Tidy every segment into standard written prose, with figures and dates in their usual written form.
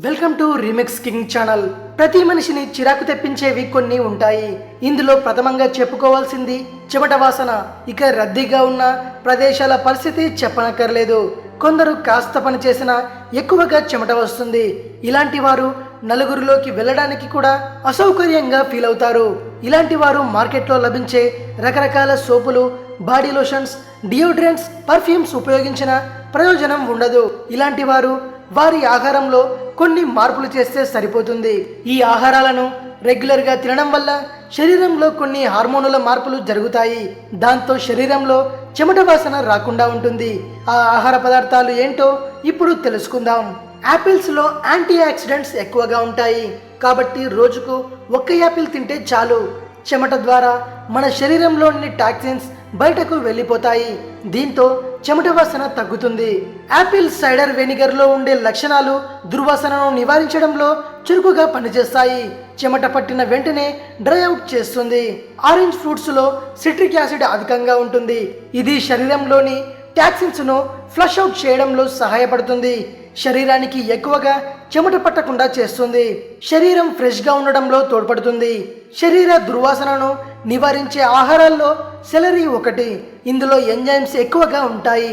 Welcome to remix king channel. ప్రతి మనిషిని చిరాకు తెప్పించేవి కొన్ని ఉంటాయి. ఇందులో ప్రథమంగా చెప్పుకోవాల్సింది చెమట వాసన. ఇక రద్దీగా ఉన్న ప్రదేశాల పరిస్థితి చెప్పనక్కర్లేదు. కొందరు కాస్త పని చేసినా ఎక్కువగా చెమట వస్తుంది. ఇలాంటి వారు నలుగురిలోకి వెళ్ళడానికి కూడా అసౌకర్యంగా ఫీల్ అవుతారు. ఇలాంటి వారు మార్కెట్లో లభించే రకరకాల సోపులు, బాడీ లోషన్స్, డియోడ్రెంట్స్, పర్ఫ్యూమ్స్ ఉపయోగించిన ప్రయోజనం ఉండదు. ఇలాంటి వారు వారి ఆహారంలో కొన్ని మార్పులు చేస్తే సరిపోతుంది. ఈ ఆహారాలను రెగ్యులర్గా తినడం వల్ల శరీరంలో కొన్ని హార్మోనుల మార్పులు జరుగుతాయి. దాంతో శరీరంలో చెమట వాసన రాకుండా ఉంటుంది. ఆ ఆహార పదార్థాలు ఏంటో ఇప్పుడు తెలుసుకుందాం. యాపిల్స్లో యాంటీ ఆక్సిడెంట్స్ ఎక్కువగా ఉంటాయి. కాబట్టి రోజుకు ఒక్క యాపిల్ తింటే చాలు. చెమట ద్వారా మన శరీరంలోని టాక్సిన్స్ బయటకు వెళ్ళిపోతాయి. దీంతో చెమట వాసన తగ్గుతుంది. యాపిల్ సైడర్ వెనిగర్లో ఉండే లక్షణాలు దుర్వాసనను నివారించడంలో చురుకుగా పనిచేస్తాయి. చెమట పట్టిన వెంటనే డ్రై అవుట్ చేస్తుంది. ఆరెంజ్ ఫ్రూట్స్లో సిట్రిక్ యాసిడ్ అధికంగా ఉంటుంది. ఇది శరీరంలోని టాక్సిన్స్ను ఫ్లష్ అవుట్ చేయడంలో సహాయపడుతుంది. శరీరానికి ఎక్కువగా చెమట పట్టకుండా చేస్తుంది. శరీరం ఫ్రెష్గా ఉండడంలో తోడ్పడుతుంది. శరీర దుర్వాసనను నివారించే ఆహారాల్లో సెలరీ ఒకటి. ఇందులో ఎంజైమ్స్ ఎక్కువగా ఉంటాయి.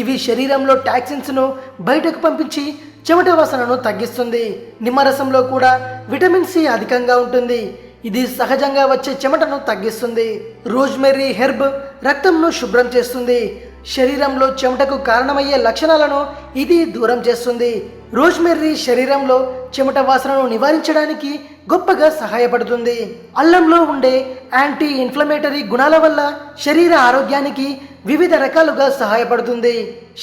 ఇవి శరీరంలో టాక్సిన్స్ను బయటకు పంపించి చెమట వాసనను తగ్గిస్తుంది. నిమ్మరసంలో కూడా విటమిన్ సి అధికంగా ఉంటుంది. ఇది సహజంగా వచ్చే చెమటను తగ్గిస్తుంది. రోజ్మెర్రీ హెర్బ్ రక్తంను శుభ్రం చేస్తుంది. శరీరంలో చెమటకు కారణమయ్యే లక్షణాలను ఇది దూరం చేస్తుంది. రోజ్మెర్రీ శరీరంలో చెమట వాసనను నివారించడానికి గొప్పగా సహాయపడుతుంది. అల్లంలో ఉండే యాంటీ ఇన్ఫ్లమేటరీ గుణాల వల్ల శరీర ఆరోగ్యానికి వివిధ రకాలుగా సహాయపడుతుంది.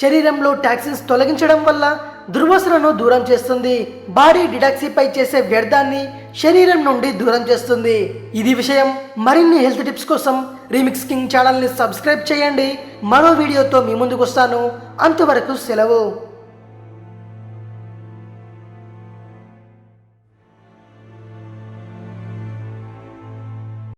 శరీరంలో టాక్సిన్స్ తొలగించడం వల్ల దుర్వాసనను దూరం చేస్తుంది. బాడీ డిటాక్సిఫై చేసే వ్యర్థాన్ని శరీరం నుండి దూరం చేస్తుంది. ఇది విషయం. మరిన్ని హెల్త్ టిప్స్ కోసం రీమిక్స్ కింగ్ ఛానల్ని సబ్స్క్రైబ్ చేయండి. మరో వీడియోతో మీ ముందుకు వస్తాను. అంతవరకు సెలవు.